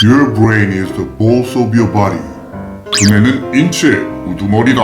Your brain is the balls of your body. 두뇌는 인체의 우두머리다.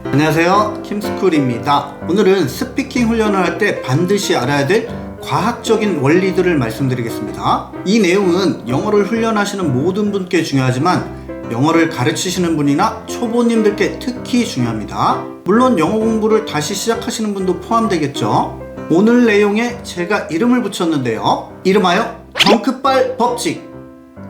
안녕하세요, 킴스쿨입니다. 오늘은 스피킹 훈련을 할 때 반드시 알아야 될 과학적인 원리들을 말씀드리겠습니다. 이 내용은 영어를 훈련하시는 모든 분께 중요하지만 영어를 가르치시는 분이나 초보님들께 특히 중요합니다. 물론 영어 공부를 다시 시작하시는 분도 포함되겠죠. 오늘 내용에 제가 이름을 붙였는데요. 이름하여 정크빨 법칙.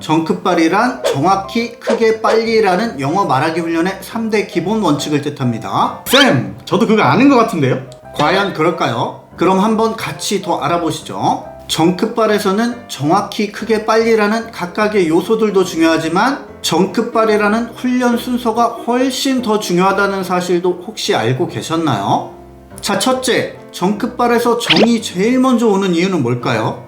정크빨이란 정확히, 크게, 빨리라는 영어 말하기 훈련의 3대 기본 원칙을 뜻합니다. 쌤, 저도 그거 아는 것 같은데요? 과연 그럴까요? 그럼 한번 같이 더 알아보시죠. 정크빨에서는 정확히, 크게, 빨리라는 각각의 요소들도 중요하지만 정크빨이라는 훈련 순서가 훨씬 더 중요하다는 사실도 혹시 알고 계셨나요? 자, 첫째, 정크빨에서 정이 제일 먼저 오는 이유는 뭘까요?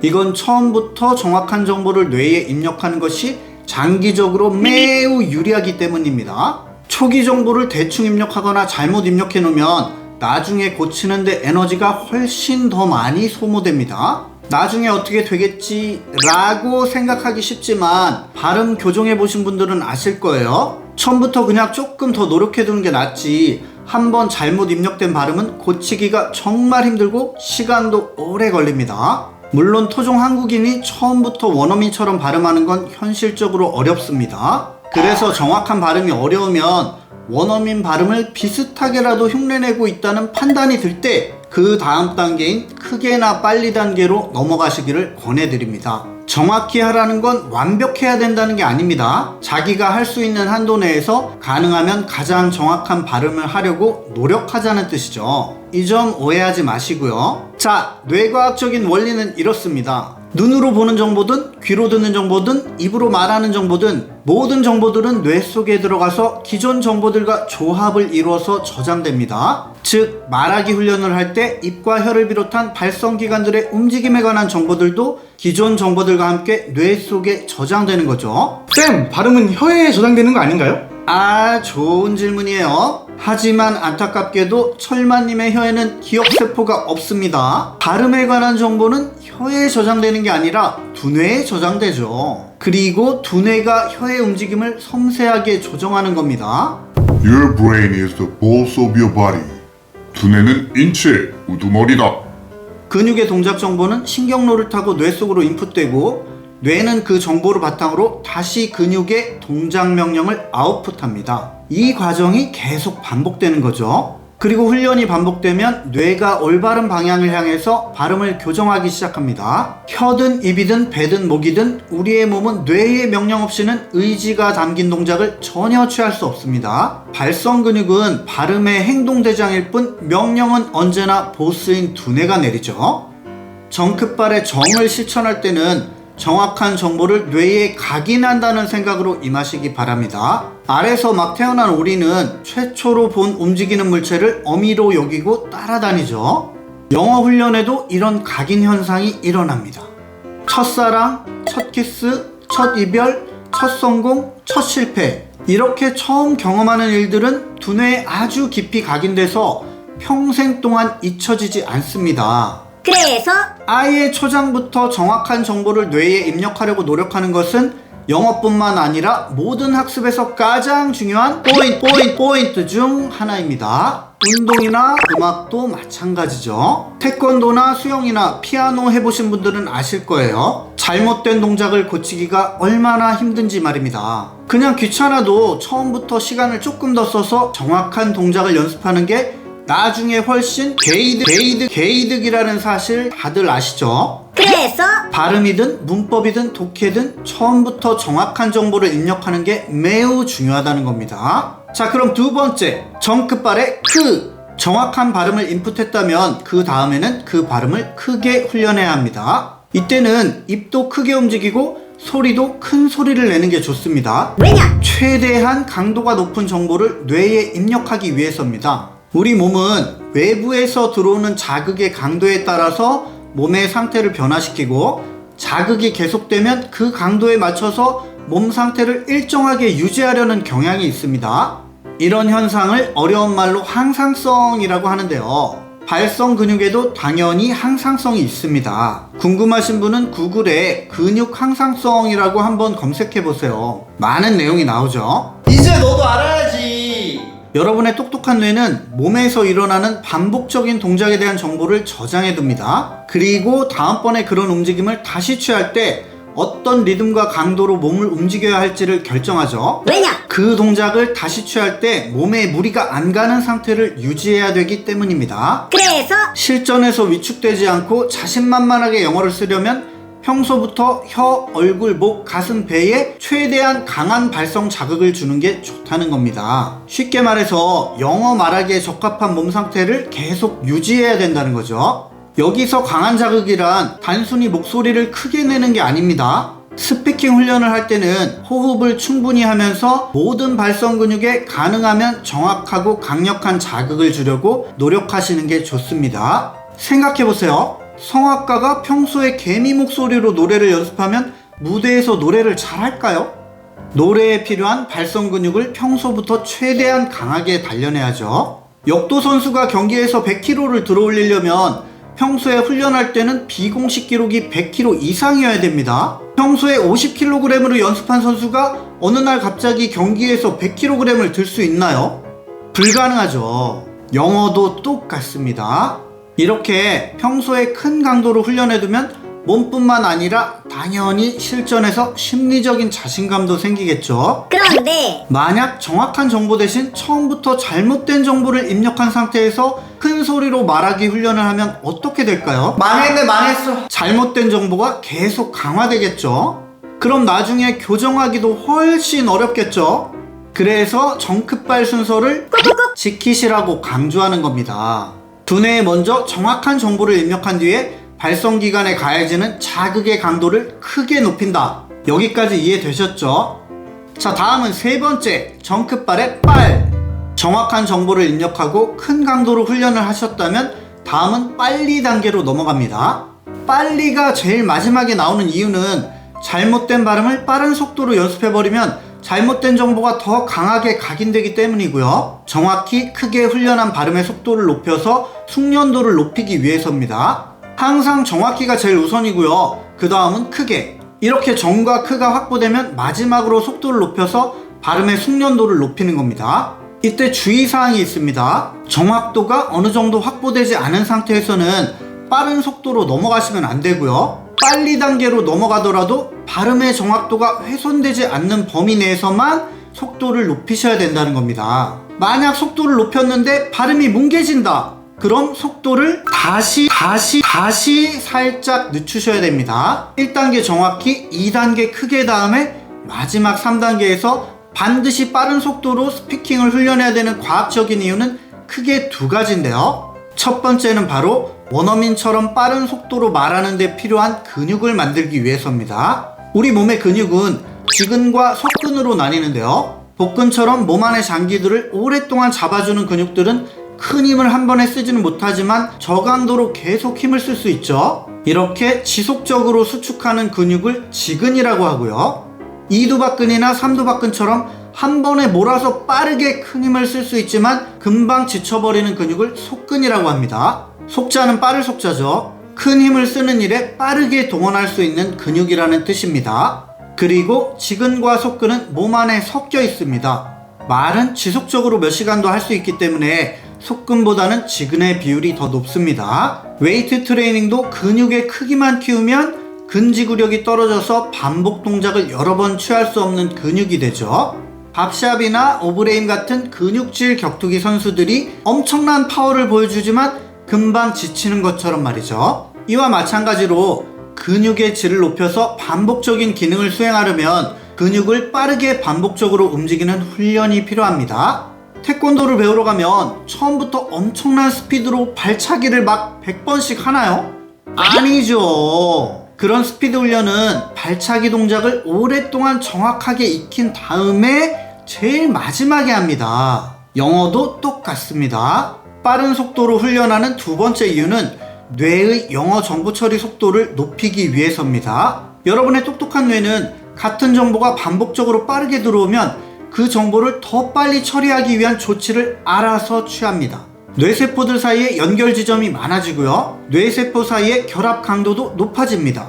이건 처음부터 정확한 정보를 뇌에 입력하는 것이 장기적으로 매우 유리하기 때문입니다. 초기 정보를 대충 입력하거나 잘못 입력해 놓으면 나중에 고치는데 에너지가 훨씬 더 많이 소모됩니다. 나중에 어떻게 되겠지 라고 생각하기 쉽지만 발음 교정해 보신 분들은 아실 거예요. 처음부터 그냥 조금 더 노력해 두는 게 낫지 한번 잘못 입력된 발음은 고치기가 정말 힘들고 시간도 오래 걸립니다. 물론 토종 한국인이 처음부터 원어민처럼 발음하는 건 현실적으로 어렵습니다. 그래서 정확한 발음이 어려우면 원어민 발음을 비슷하게라도 흉내내고 있다는 판단이 들 때 그 다음 단계인 크게나 빨리 단계로 넘어가시기를 권해드립니다. 정확히 하라는 건 완벽해야 된다는 게 아닙니다. 자기가 할 수 있는 한도 내에서 가능하면 가장 정확한 발음을 하려고 노력하자는 뜻이죠. 이 점 오해하지 마시고요. 자, 뇌과학적인 원리는 이렇습니다. 눈으로 보는 정보든 귀로 듣는 정보든 입으로 말하는 정보든 모든 정보들은 뇌 속에 들어가서 기존 정보들과 조합을 이루어서 저장됩니다. 즉, 말하기 훈련을 할 때 입과 혀를 비롯한 발성기관들의 움직임에 관한 정보들도 기존 정보들과 함께 뇌 속에 저장되는 거죠. 쌤, 발음은 혀에 저장되는 거 아닌가요? 아, 좋은 질문이에요. 하지만 안타깝게도 철마님의 혀에는 기억세포가 없습니다. 발음에 관한 정보는 혀에 저장되는 게 아니라 두뇌에 저장되죠. 그리고 두뇌가 혀의 움직임을 섬세하게 조정하는 겁니다. Your brain is the balls of your body. 두뇌는 인체의 우두머리다. 근육의 동작 정보는 신경로를 타고 뇌 속으로 인풋되고 뇌는 그 정보를 바탕으로 다시 근육의 동작 명령을 아웃풋합니다. 이 과정이 계속 반복되는 거죠. 그리고 훈련이 반복되면 뇌가 올바른 방향을 향해서 발음을 교정하기 시작합니다. 혀든 입이든 배든 목이든 우리의 몸은 뇌의 명령 없이는 의지가 담긴 동작을 전혀 취할 수 없습니다. 발성 근육은 발음의 행동대장일 뿐 명령은 언제나 보스인 두뇌가 내리죠. 정크빨의 정을 실천할 때는 정확한 정보를 뇌에 각인한다는 생각으로 임하시기 바랍니다. 알에서 막 태어난 오리는 최초로 본 움직이는 물체를 어미로 여기고 따라다니죠. 영어 훈련에도 이런 각인 현상이 일어납니다. 첫사랑, 첫 키스, 첫 이별, 첫 성공, 첫 실패. 이렇게 처음 경험하는 일들은 두뇌에 아주 깊이 각인돼서 평생 동안 잊혀지지 않습니다. 그래서 아예 초장부터 정확한 정보를 뇌에 입력하려고 노력하는 것은 영어뿐만 아니라 모든 학습에서 가장 중요한 포인트 중 하나입니다. 운동이나 음악도 마찬가지죠. 태권도나 수영이나 피아노 해보신 분들은 아실 거예요. 잘못된 동작을 고치기가 얼마나 힘든지 말입니다. 그냥 귀찮아도 처음부터 시간을 조금 더 써서 정확한 동작을 연습하는 게 나중에 훨씬 개이득이라는 사실 다들 아시죠? 그래서 발음이든 문법이든 독해든 처음부터 정확한 정보를 입력하는 게 매우 중요하다는 겁니다. 자, 그럼 두 번째, 정크빨의 정확한 발음을 인풋했다면 그 다음에는 그 발음을 크게 훈련해야 합니다. 이때는 입도 크게 움직이고 소리도 큰 소리를 내는 게 좋습니다. 왜냐? 최대한 강도가 높은 정보를 뇌에 입력하기 위해서입니다. 우리 몸은 외부에서 들어오는 자극의 강도에 따라서 몸의 상태를 변화시키고 자극이 계속되면 그 강도에 맞춰서 몸 상태를 일정하게 유지하려는 경향이 있습니다. 이런 현상을 어려운 말로 항상성이라고 하는데요. 발성 근육에도 당연히 항상성이 있습니다. 궁금하신 분은 구글에 근육 항상성이라고 한번 검색해 보세요. 많은 내용이 나오죠. 이제 너도 알아야지. 여러분의 똑똑한 뇌는 몸에서 일어나는 반복적인 동작에 대한 정보를 저장해 둡니다. 그리고 다음번에 그런 움직임을 다시 취할 때 어떤 리듬과 강도로 몸을 움직여야 할지를 결정하죠. 왜냐? 그 동작을 다시 취할 때 몸에 무리가 안 가는 상태를 유지해야 되기 때문입니다. 그래서 실전에서 위축되지 않고 자신만만하게 영어를 쓰려면 평소부터 혀, 얼굴, 목, 가슴, 배에 최대한 강한 발성 자극을 주는 게 좋다는 겁니다. 쉽게 말해서 영어 말하기에 적합한 몸 상태를 계속 유지해야 된다는 거죠. 여기서 강한 자극이란 단순히 목소리를 크게 내는 게 아닙니다. 스피킹 훈련을 할 때는 호흡을 충분히 하면서 모든 발성 근육에 가능하면 정확하고 강력한 자극을 주려고 노력하시는 게 좋습니다. 생각해보세요. 성악가가 평소에 개미 목소리로 노래를 연습하면 무대에서 노래를 잘할까요? 노래에 필요한 발성 근육을 평소부터 최대한 강하게 단련해야죠. 역도 선수가 경기에서 100kg를 들어올리려면 평소에 훈련할 때는 비공식 기록이 100kg 이상이어야 됩니다. 평소에 50kg으로 연습한 선수가 어느 날 갑자기 경기에서 100kg을 들 수 있나요? 불가능하죠. 영어도 똑같습니다. 이렇게 평소에 큰 강도로 훈련해두면 몸뿐만 아니라 당연히 실전에서 심리적인 자신감도 생기겠죠. 그런데 만약 정확한 정보 대신 처음부터 잘못된 정보를 입력한 상태에서 큰 소리로 말하기 훈련을 하면 어떻게 될까요? 망했네, 망했어. 잘못된 정보가 계속 강화되겠죠. 그럼 나중에 교정하기도 훨씬 어렵겠죠. 그래서 정크발 순서를 꾹꾹꾹 지키시라고 강조하는 겁니다. 두뇌에 먼저 정확한 정보를 입력한 뒤에 발성기관에 가해지는 자극의 강도를 크게 높인다. 여기까지 이해되셨죠? 자, 다음은 세 번째, 정크발의 빨. 정확한 정보를 입력하고 큰 강도로 훈련을 하셨다면 다음은 빨리 단계로 넘어갑니다. 빨리가 제일 마지막에 나오는 이유는 잘못된 발음을 빠른 속도로 연습해버리면 잘못된 정보가 더 강하게 각인되기 때문이고요. 정확히 크게 훈련한 발음의 속도를 높여서 숙련도를 높이기 위해서입니다. 항상 정확히가 제일 우선이고요. 그 다음은 크게. 이렇게 정과 크가 확보되면 마지막으로 속도를 높여서 발음의 숙련도를 높이는 겁니다. 이때 주의사항이 있습니다. 정확도가 어느 정도 확보되지 않은 상태에서는 빠른 속도로 넘어가시면 안 되고요. 빨리 단계로 넘어가더라도 발음의 정확도가 훼손되지 않는 범위 내에서만 속도를 높이셔야 된다는 겁니다. 만약 속도를 높였는데 발음이 뭉개진다. 그럼 속도를 다시 살짝 늦추셔야 됩니다. 1단계 정확히, 2단계 크게 다음에 마지막 3단계에서 반드시 빠른 속도로 스피킹을 훈련해야 되는 과학적인 이유는 크게 두 가지인데요. 첫 번째는 바로 원어민처럼 빠른 속도로 말하는 데 필요한 근육을 만들기 위해서입니다. 우리 몸의 근육은 지근과 속근으로 나뉘는데요. 복근처럼 몸 안의 장기들을 오랫동안 잡아주는 근육들은 큰 힘을 한 번에 쓰지는 못하지만 저강도로 계속 힘을 쓸 수 있죠. 이렇게 지속적으로 수축하는 근육을 지근이라고 하고요. 이두박근이나 삼두박근처럼 한 번에 몰아서 빠르게 큰 힘을 쓸 수 있지만 금방 지쳐버리는 근육을 속근이라고 합니다. 속자는 빠를 속자죠. 큰 힘을 쓰는 일에 빠르게 동원할 수 있는 근육이라는 뜻입니다. 그리고 지근과 속근은 몸 안에 섞여 있습니다. 말은 지속적으로 몇 시간도 할 수 있기 때문에 속근보다는 지근의 비율이 더 높습니다. 웨이트 트레이닝도 근육의 크기만 키우면 근지구력이 떨어져서 반복 동작을 여러 번 취할 수 없는 근육이 되죠. 밥샵이나 오브레임 같은 근육질 격투기 선수들이 엄청난 파워를 보여주지만 금방 지치는 것처럼 말이죠. 이와 마찬가지로 근육의 질을 높여서 반복적인 기능을 수행하려면 근육을 빠르게 반복적으로 움직이는 훈련이 필요합니다. 태권도를 배우러 가면 처음부터 엄청난 스피드로 발차기를 막 100번씩 하나요? 아니죠. 그런 스피드 훈련은 발차기 동작을 오랫동안 정확하게 익힌 다음에 제일 마지막에 합니다. 영어도 똑같습니다. 빠른 속도로 훈련하는 두 번째 이유는 뇌의 영어 정보 처리 속도를 높이기 위해서입니다. 여러분의 똑똑한 뇌는 같은 정보가 반복적으로 빠르게 들어오면 그 정보를 더 빨리 처리하기 위한 조치를 알아서 취합니다. 뇌세포들 사이에 연결 지점이 많아지고요. 뇌세포 사이의 결합 강도도 높아집니다.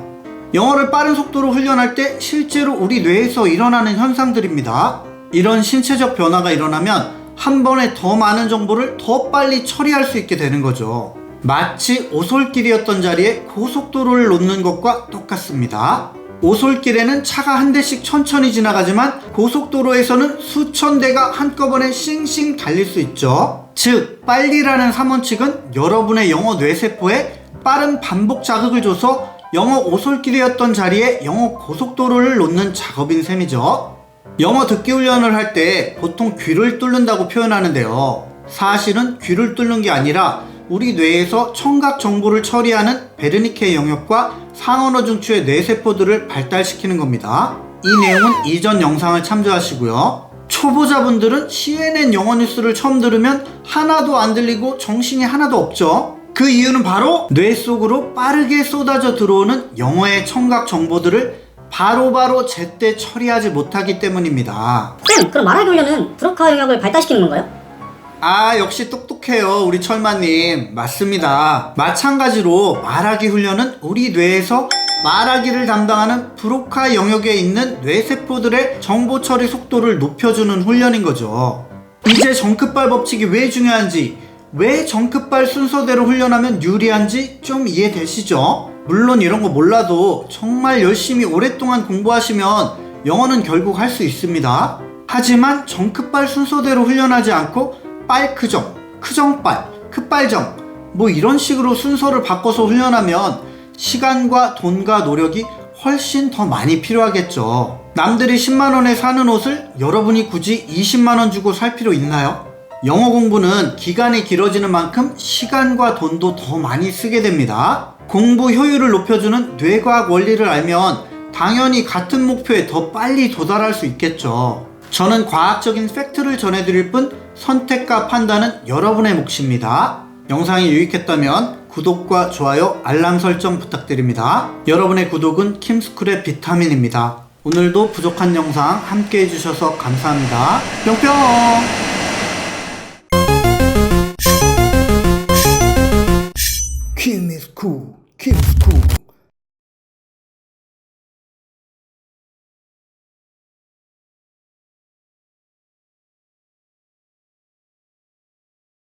영어를 빠른 속도로 훈련할 때 실제로 우리 뇌에서 일어나는 현상들입니다. 이런 신체적 변화가 일어나면 한 번에 더 많은 정보를 더 빨리 처리할 수 있게 되는 거죠. 마치 오솔길이었던 자리에 고속도로를 놓는 것과 똑같습니다. 오솔길에는 차가 한 대씩 천천히 지나가지만 고속도로에서는 수천 대가 한꺼번에 싱싱 달릴 수 있죠. 즉, 빨리라는 3원칙은 여러분의 영어 뇌세포에 빠른 반복 자극을 줘서 영어 오솔길이었던 자리에 영어 고속도로를 놓는 작업인 셈이죠. 영어 듣기 훈련을 할 때 보통 귀를 뚫는다고 표현하는데요. 사실은 귀를 뚫는 게 아니라 우리 뇌에서 청각 정보를 처리하는 베르니케 영역과 상언어 중추의 뇌세포들을 발달시키는 겁니다. 이 내용은 이전 영상을 참조하시고요. 초보자분들은 CNN 영어 뉴스를 처음 들으면 하나도 안 들리고 정신이 하나도 없죠. 그 이유는 바로 뇌 속으로 빠르게 쏟아져 들어오는 영어의 청각 정보들을 바로바로 제때 처리하지 못하기 때문입니다. 쌤, 그럼 말하기 훈련은 브로카 영역을 발달시키는 건가요? 아, 역시 똑똑해요, 우리 철마님. 맞습니다. 마찬가지로 말하기 훈련은 우리 뇌에서 말하기를 담당하는 브로카 영역에 있는 뇌세포들의 정보 처리 속도를 높여주는 훈련인 거죠. 이제 정크발 법칙이 왜 중요한지, 왜 정크발 순서대로 훈련하면 유리한지 좀 이해되시죠? 물론 이런 거 몰라도 정말 열심히 오랫동안 공부하시면 영어는 결국 할 수 있습니다. 하지만 정크발 순서대로 훈련하지 않고 빨크정, 크정빨, 크빨정 뭐 이런 식으로 순서를 바꿔서 훈련하면 시간과 돈과 노력이 훨씬 더 많이 필요하겠죠. 남들이 10만원에 사는 옷을 여러분이 굳이 20만원 주고 살 필요 있나요? 영어 공부는 기간이 길어지는 만큼 시간과 돈도 더 많이 쓰게 됩니다. 공부 효율을 높여주는 뇌과학 원리를 알면 당연히 같은 목표에 더 빨리 도달할 수 있겠죠. 저는 과학적인 팩트를 전해드릴 뿐 선택과 판단은 여러분의 몫입니다. 영상이 유익했다면 구독과 좋아요, 알람 설정 부탁드립니다. 여러분의 구독은 킴스쿨의 비타민입니다. 오늘도 부족한 영상 함께 해주셔서 감사합니다. 뿅뿅! 킴스쿨